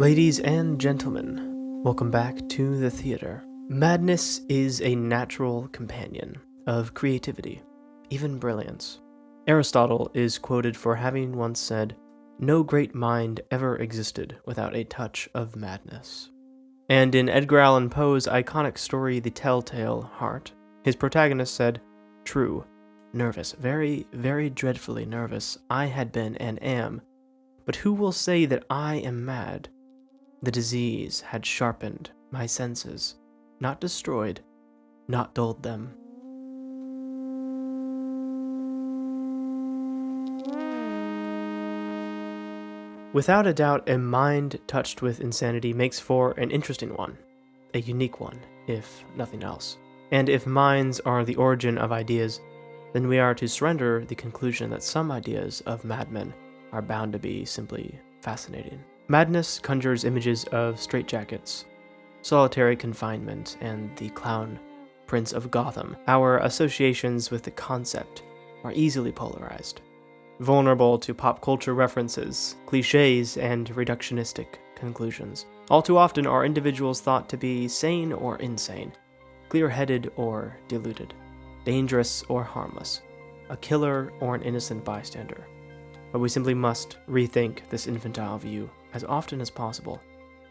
Ladies and gentlemen, welcome back to the theater. Madness is a natural companion of creativity, even brilliance. Aristotle is quoted for having once said, "No great mind ever existed without a touch of madness." And in Edgar Allan Poe's iconic story, The Telltale Heart, his protagonist said, "True, nervous, very, very dreadfully nervous, I had been and am, but who will say that I am mad? The disease had sharpened my senses, not destroyed, not dulled them." Without a doubt, a mind touched with insanity makes for an interesting one, a unique one, if nothing else. And if minds are the origin of ideas, then we are to surrender the conclusion that some ideas of madmen are bound to be simply fascinating. Madness conjures images of straitjackets, solitary confinement, and the clown prince of Gotham. Our associations with the concept are easily polarized, vulnerable to pop culture references, cliches, and reductionistic conclusions. All too often are individuals thought to be sane or insane, clear-headed or deluded, dangerous or harmless, a killer or an innocent bystander. But we simply must rethink this infantile view as often as possible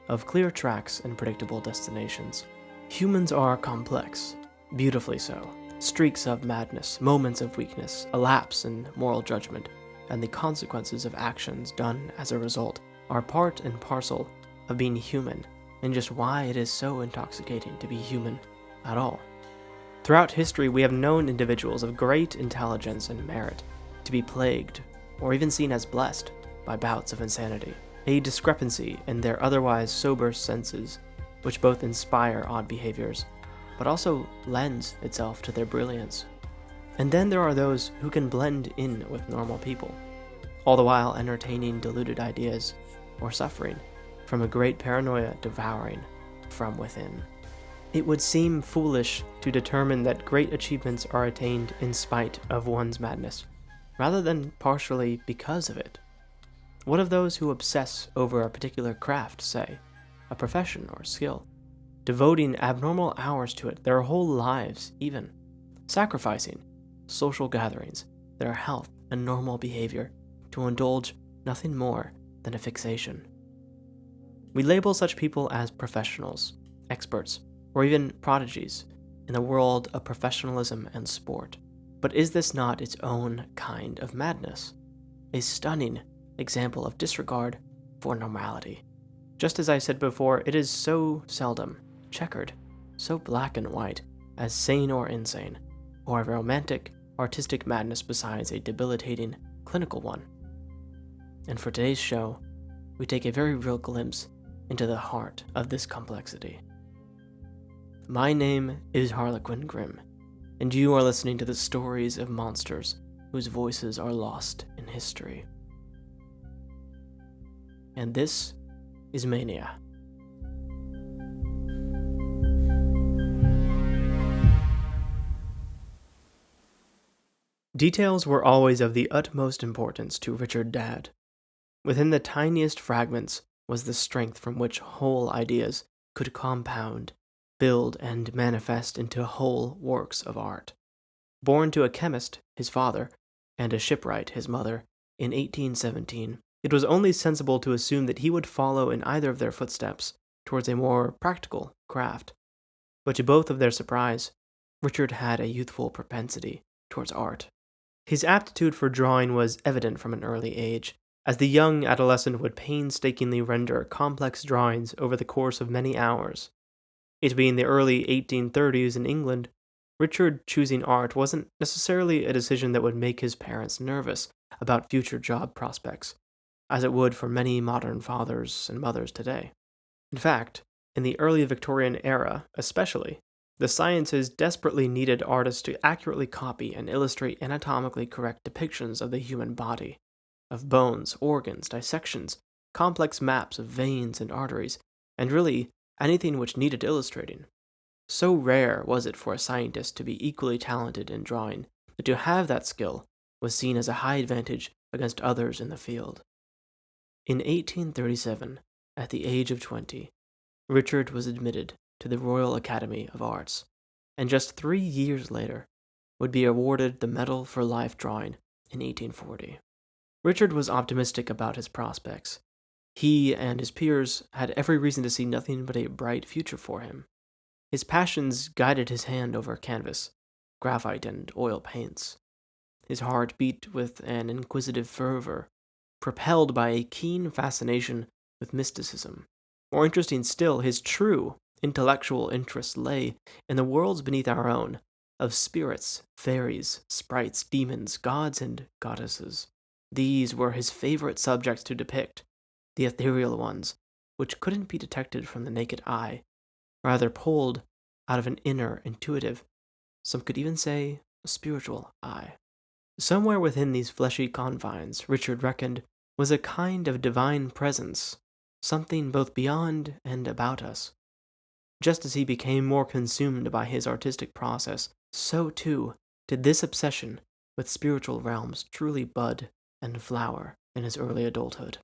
of clear tracks and predictable destinations. Humans are complex, beautifully so. Streaks of madness, moments of weakness, a lapse in moral judgment, and the consequences of actions done as a result are part and parcel of being human, and just why it is so intoxicating to be human at all. Throughout history, we have known individuals of great intelligence and merit to be plagued, or even seen as blessed, by bouts of insanity, a discrepancy in their otherwise sober senses, which both inspire odd behaviors, but also lends itself to their brilliance. And then there are those who can blend in with normal people, all the while entertaining deluded ideas or suffering from a great paranoia devouring from within. It would seem foolish to determine that great achievements are attained in spite of one's madness, rather than partially because of it. What of those who obsess over a particular craft, say, a profession or skill, devoting abnormal hours to it, their whole lives even, sacrificing social gatherings, their health and normal behavior to indulge nothing more than a fixation? We label such people as professionals, experts, or even prodigies in the world of professionalism and sport. But is this not its own kind of madness? A stunning example of disregard for normality. Just as I said before, it is so seldom checkered, so black and white, as sane or insane, or a romantic, artistic madness besides a debilitating, clinical one. And for today's show, we take a very real glimpse into the heart of this complexity. My name is Harlequin Grimm, and you are listening to the stories of monsters whose voices are lost in history. And this is Mania. Details were always of the utmost importance to Richard Dadd. Within the tiniest fragments was the strength from which whole ideas could compound, build, and manifest into whole works of art. Born to a chemist, his father, and a shipwright, his mother, in 1817, it was only sensible to assume that he would follow in either of their footsteps towards a more practical craft. But to both of their surprise, Richard had a youthful propensity towards art. His aptitude for drawing was evident from an early age, as the young adolescent would painstakingly render complex drawings over the course of many hours. It being the early 1830s in England, Richard choosing art wasn't necessarily a decision that would make his parents nervous about future job prospects, as it would for many modern fathers and mothers today. In fact, in the early Victorian era especially, the sciences desperately needed artists to accurately copy and illustrate anatomically correct depictions of the human body, of bones, organs, dissections, complex maps of veins and arteries, and really anything which needed illustrating. So rare was it for a scientist to be equally talented in drawing that to have that skill was seen as a high advantage against others in the field. In 1837, at the age of 20, Richard was admitted to the Royal Academy of Arts, and just 3 years later would be awarded the Medal for Life Drawing in 1840. Richard was optimistic about his prospects. He and his peers had every reason to see nothing but a bright future for him. His passions guided his hand over canvas, graphite, and oil paints. His heart beat with an inquisitive fervor, propelled by a keen fascination with mysticism. More interesting still, his true intellectual interest lay in the worlds beneath our own, of spirits, fairies, sprites, demons, gods, and goddesses. These were his favorite subjects to depict, the ethereal ones, which couldn't be detected from the naked eye, rather pulled out of an inner, intuitive, some could even say a spiritual eye. Somewhere within these fleshy confines, Richard reckoned, was a kind of divine presence, something both beyond and about us. Just as he became more consumed by his artistic process, so too did this obsession with spiritual realms truly bud and flower in his early adulthood.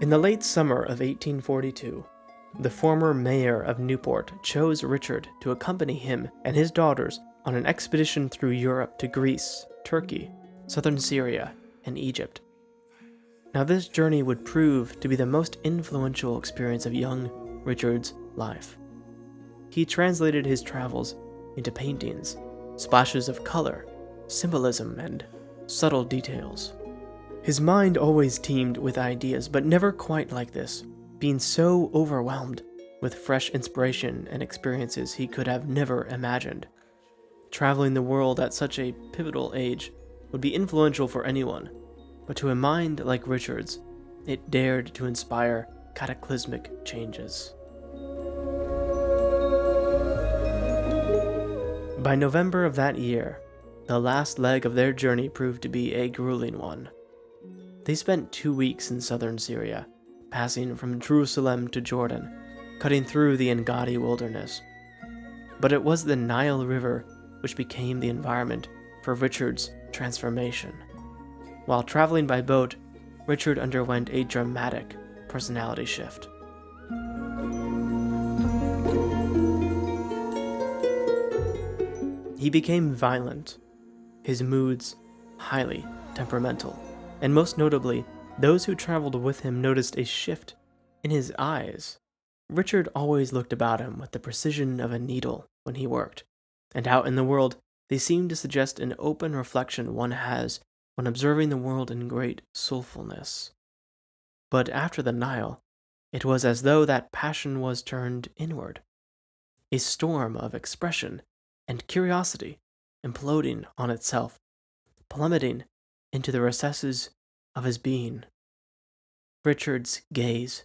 In the late summer of 1842, the former mayor of Newport chose Richard to accompany him and his daughters on an expedition through Europe to Greece, Turkey, southern Syria, and Egypt. Now this journey would prove to be the most influential experience of young Richard's life. He translated his travels into paintings, splashes of color, symbolism, and subtle details. His mind always teemed with ideas, but never quite like this, being so overwhelmed with fresh inspiration and experiences he could have never imagined. Traveling the world at such a pivotal age would be influential for anyone, but to a mind like Richard's, it dared to inspire cataclysmic changes. By November of that year, the last leg of their journey proved to be a grueling one. They spent 2 weeks in southern Syria, passing from Jerusalem to Jordan, cutting through the Engadi wilderness. But it was the Nile River which became the environment for Richard's transformation. While traveling by boat, Richard underwent a dramatic personality shift. He became violent, his moods highly temperamental, and most notably, those who traveled with him noticed a shift in his eyes. Richard always looked about him with the precision of a needle when he worked, and out in the world they seemed to suggest an open reflection one has when observing the world in great soulfulness. But after the Nile, it was as though that passion was turned inward, a storm of expression and curiosity imploding on itself, plummeting into the recesses of his being. Richard's gaze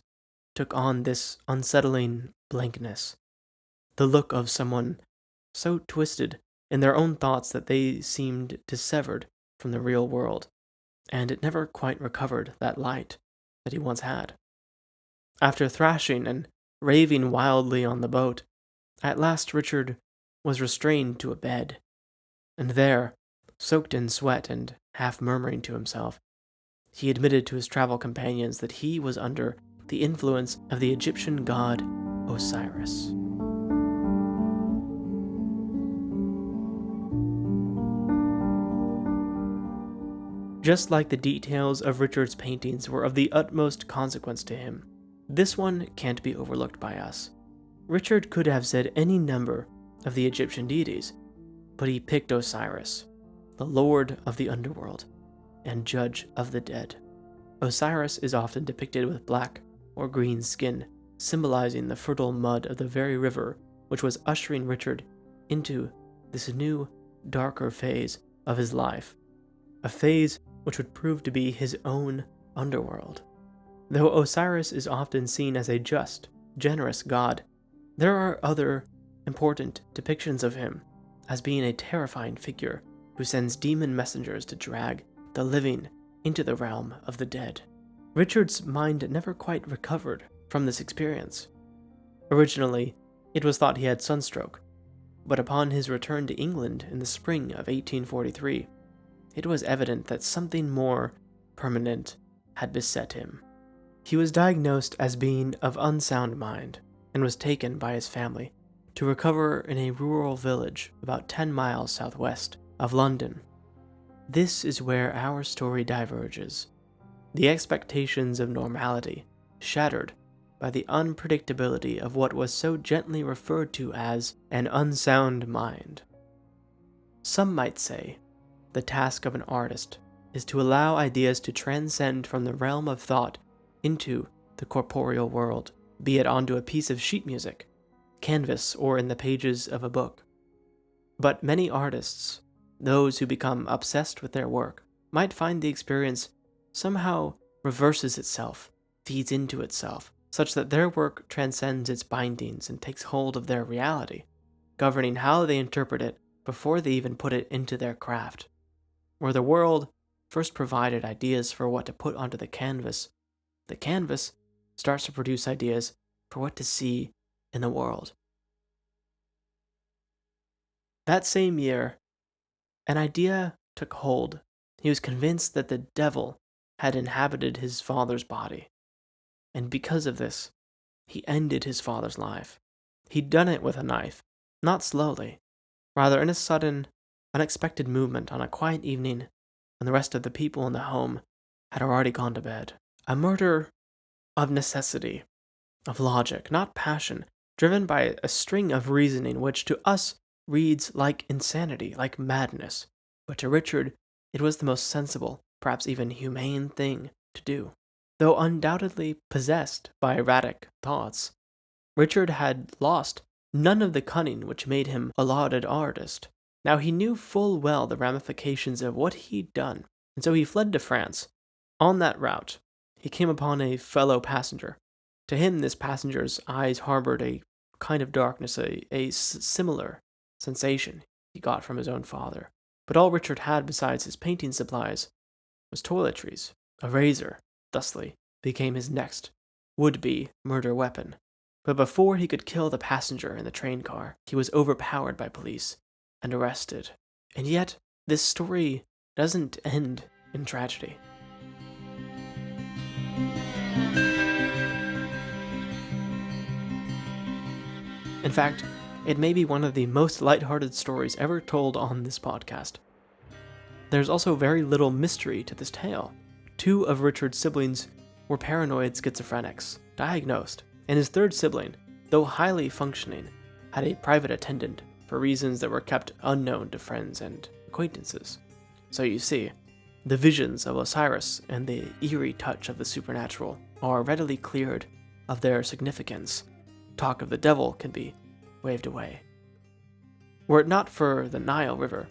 took on this unsettling blankness, the look of someone so twisted in their own thoughts that they seemed dissevered from the real world, and it never quite recovered that light that he once had. After thrashing and raving wildly on the boat, at last Richard was restrained to a bed, and there, soaked in sweat and half murmuring to himself, he admitted to his travel companions that he was under the influence of the Egyptian god Osiris. Just like the details of Richard's paintings were of the utmost consequence to him, this one can't be overlooked by us. Richard could have said any number of the Egyptian deities, but he picked Osiris, the lord of the underworld and judge of the dead. Osiris is often depicted with black or green skin, symbolizing the fertile mud of the very river which was ushering Richard into this new, darker phase of his life, a phase which would prove to be his own underworld. Though Osiris is often seen as a just, generous god, there are other important depictions of him as being a terrifying figure who sends demon messengers to drag the living into the realm of the dead. Richard's mind never quite recovered from this experience. Originally, it was thought he had sunstroke, But upon his return to England in the spring of 1843, it was evident that something more permanent had beset him. He was diagnosed as being of unsound mind and was taken by his family to recover in a rural village about 10 miles southwest of London. This is where our story diverges. The expectations of normality shattered by the unpredictability of what was so gently referred to as an unsound mind. Some might say the task of an artist is to allow ideas to transcend from the realm of thought into the corporeal world, be it onto a piece of sheet music, canvas, or in the pages of a book. But many artists, those who become obsessed with their work, might find the experience somehow reverses itself, feeds into itself, such that their work transcends its bindings and takes hold of their reality, governing how they interpret it before they even put it into their craft. Where the world first provided ideas for what to put onto the canvas starts to produce ideas for what to see in the world. That same year, an idea took hold. He was convinced that the devil had inhabited his father's body, and because of this, he ended his father's life. He'd done it with a knife, not slowly, rather in a sudden, unexpected movement on a quiet evening when the rest of the people in the home had already gone to bed. A murder of necessity, of logic, not passion, driven by a string of reasoning which to us reads like insanity, like madness. But to Richard, it was the most sensible, perhaps even humane thing to do. Though undoubtedly possessed by erratic thoughts, Richard had lost none of the cunning which made him a lauded artist. Now he knew full well the ramifications of what he'd done, and so he fled to France. On that route, he came upon a fellow passenger. To him, this passenger's eyes harbored a kind of darkness, a similar sensation he got from his own father. But all Richard had besides his painting supplies was toiletries. A razor, thusly, became his next would-be murder weapon. But before he could kill the passenger in the train car, he was overpowered by police and arrested. And yet, this story doesn't end in tragedy. In fact, it may be one of the most lighthearted stories ever told on this podcast. There's also very little mystery to this tale. 2 of Richard's siblings were paranoid schizophrenics, diagnosed, and his third sibling, though highly functioning, had a private attendant for reasons that were kept unknown to friends and acquaintances. So you see, the visions of Osiris and the eerie touch of the supernatural are readily cleared of their significance. Talk of the devil can be waved away. Were it not for the Nile River,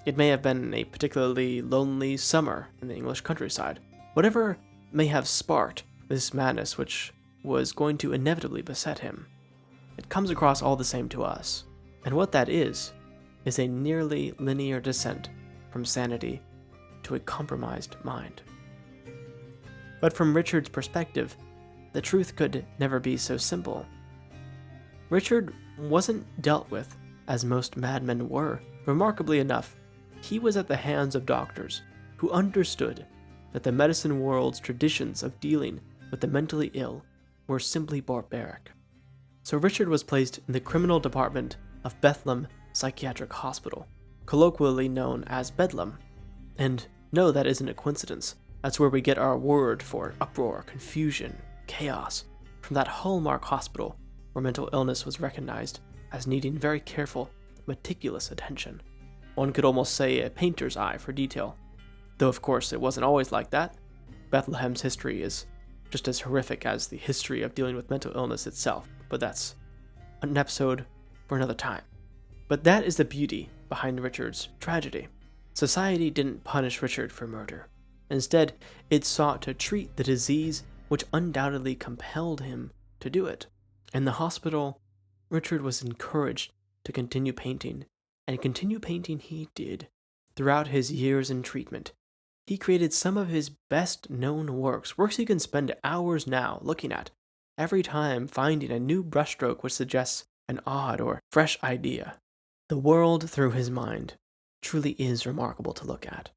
it may have been a particularly lonely summer in the English countryside. Whatever may have sparked this madness which was going to inevitably beset him, it comes across all the same to us. And what that is a nearly linear descent from sanity to a compromised mind. But from Richard's perspective, the truth could never be so simple. Richard wasn't dealt with as most madmen were. Remarkably enough, he was at the hands of doctors who understood that the medicine world's traditions of dealing with the mentally ill were simply barbaric. So Richard was placed in the criminal department of Bethlehem Psychiatric Hospital, colloquially known as Bedlam. And no, that isn't a coincidence. That's where we get our word for uproar, confusion, chaos, from that hallmark hospital where mental illness was recognized as needing very careful, meticulous attention. One could almost say a painter's eye for detail. Though of course it wasn't always like that. Bethlehem's history is just as horrific as the history of dealing with mental illness itself, but that's an episode for another time. But that is the beauty behind Richard's tragedy. Society didn't punish Richard for murder. Instead, it sought to treat the disease which undoubtedly compelled him to do it. In the hospital, Richard was encouraged to continue painting, and continue painting he did. Throughout his years in treatment, he created some of his best-known works he can spend hours now looking at, every time finding a new brushstroke which suggests an odd or fresh idea. The world through his mind truly is remarkable to look at.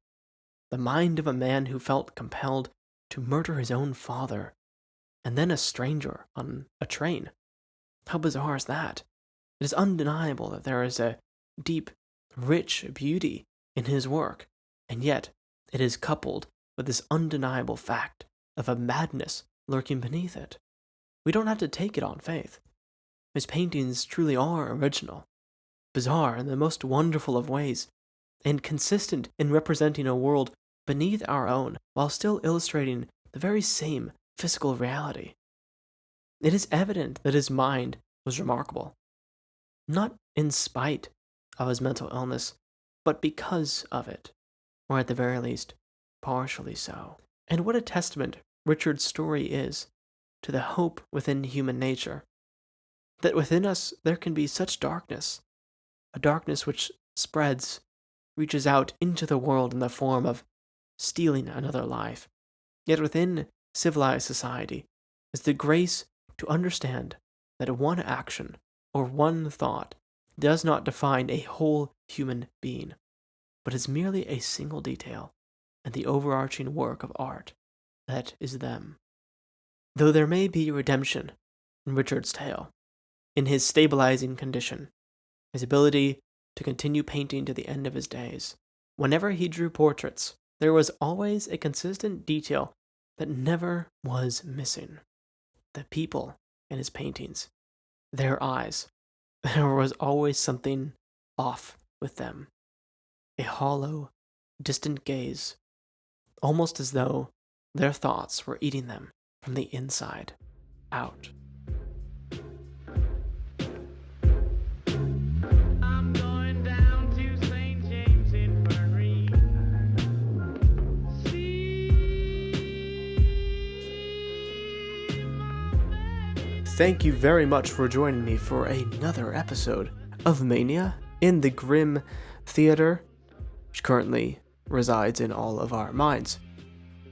The mind of a man who felt compelled to murder his own father, and then a stranger on a train. How bizarre is that? It is undeniable that there is a deep, rich beauty in his work, and yet it is coupled with this undeniable fact of a madness lurking beneath it. We don't have to take it on faith. His paintings truly are original, bizarre in the most wonderful of ways, and consistent in representing a world beneath our own while still illustrating the very same physical reality. It is evident that his mind was remarkable, not in spite of his mental illness, but because of it, or at the very least, partially so. And what a testament Richard's story is to the hope within human nature, that within us there can be such darkness, a darkness which spreads, reaches out into the world in the form of stealing another life. Yet within civilized society is the grace to understand that one action or one thought does not define a whole human being, but is merely a single detail in the overarching work of art that is them. Though there may be redemption in Richard's tale, in his stabilizing condition, his ability to continue painting to the end of his days, whenever he drew portraits, there was always a consistent detail that never was missing. The people in his paintings, their eyes, there was always something off with them. A hollow, distant gaze, almost as though their thoughts were eating them from the inside out. Thank you very much for joining me for another episode of Mania in the Grim Theater, which currently resides in all of our minds.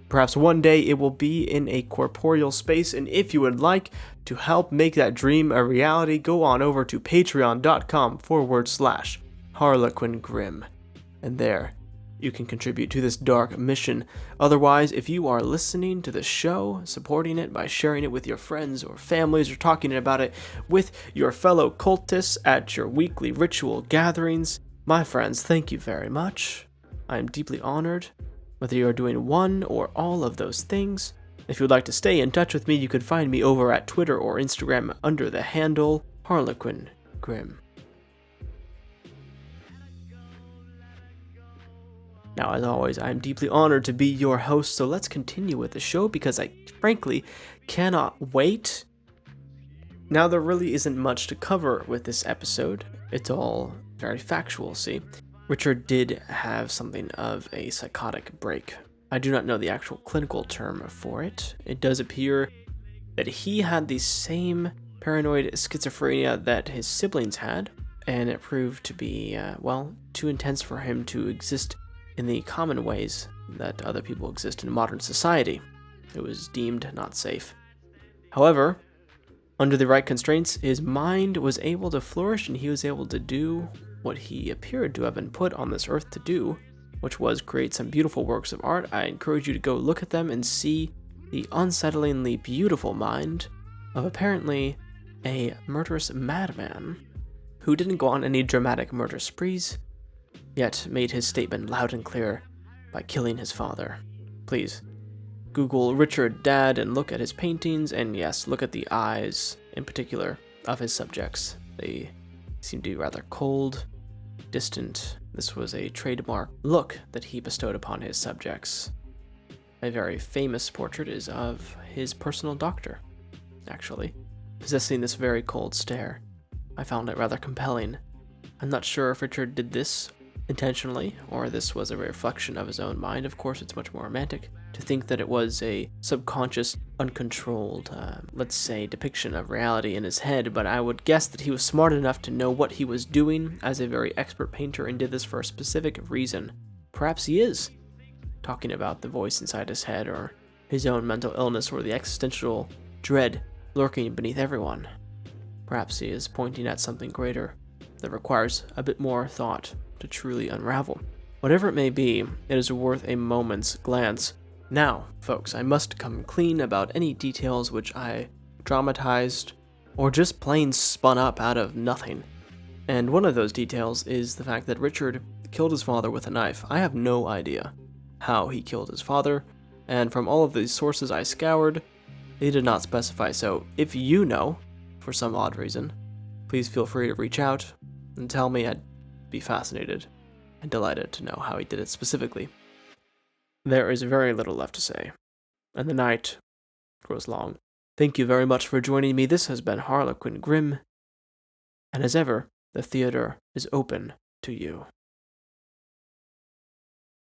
Perhaps one day it will be in a corporeal space, and if you would like to help make that dream a reality, go on over to patreon.com/HarlequinGrim, and there you can contribute to this dark mission. Otherwise, if you are listening to the show, supporting it by sharing it with your friends or families, or talking about it with your fellow cultists at your weekly ritual gatherings, my friends, thank you very much. I am deeply honored, whether you are doing one or all of those things. If you would like to stay in touch with me, you could find me over at Twitter or Instagram under the handle HarlequinGrim. Now, as always, I am deeply honored to be your host, so let's continue with the show because I frankly cannot wait. Now, there really isn't much to cover with this episode. It's all very factual, see? Richard did have something of a psychotic break. I do not know the actual clinical term for it. It does appear that he had the same paranoid schizophrenia that his siblings had, and it proved to be, too intense for him to exist in the common ways that other people exist in modern society. It was deemed not safe. However, under the right constraints, his mind was able to flourish and he was able to do what he appeared to have been put on this earth to do, which was create some beautiful works of art. I encourage you to go look at them and see the unsettlingly beautiful mind of apparently a murderous madman who didn't go on any dramatic murder sprees, yet made his statement loud and clear by killing his father. Please, Google Richard Dad and look at his paintings, and yes, look at the eyes, in particular, of his subjects. They seem to be rather cold, distant. This was a trademark look that he bestowed upon his subjects. A very famous portrait is of his personal doctor, actually, possessing this very cold stare. I found it rather compelling. I'm not sure if Richard did this intentionally, or this was a reflection of his own mind. Of course, it's much more romantic to think that it was a subconscious, uncontrolled, depiction of reality in his head, but I would guess that he was smart enough to know what he was doing as a very expert painter and did this for a specific reason. Perhaps he is talking about the voice inside his head, or his own mental illness, or the existential dread lurking beneath everyone. Perhaps he is pointing at something greater. that requires a bit more thought to truly unravel. Whatever it may be, it is worth a moment's glance. Now, folks, I must come clean about any details which I dramatized or just plain spun up out of nothing. And one of those details is the fact that Richard killed his father with a knife. I have no idea how he killed his father, and from all of these sources I scoured, they did not specify. So if you know, for some odd reason, please feel free to reach out and tell me. I'd be fascinated and delighted to know how he did it specifically. There is very little left to say, and the night grows long. Thank you very much for joining me. This has been Harlequin Grimm, and as ever, the theater is open to you.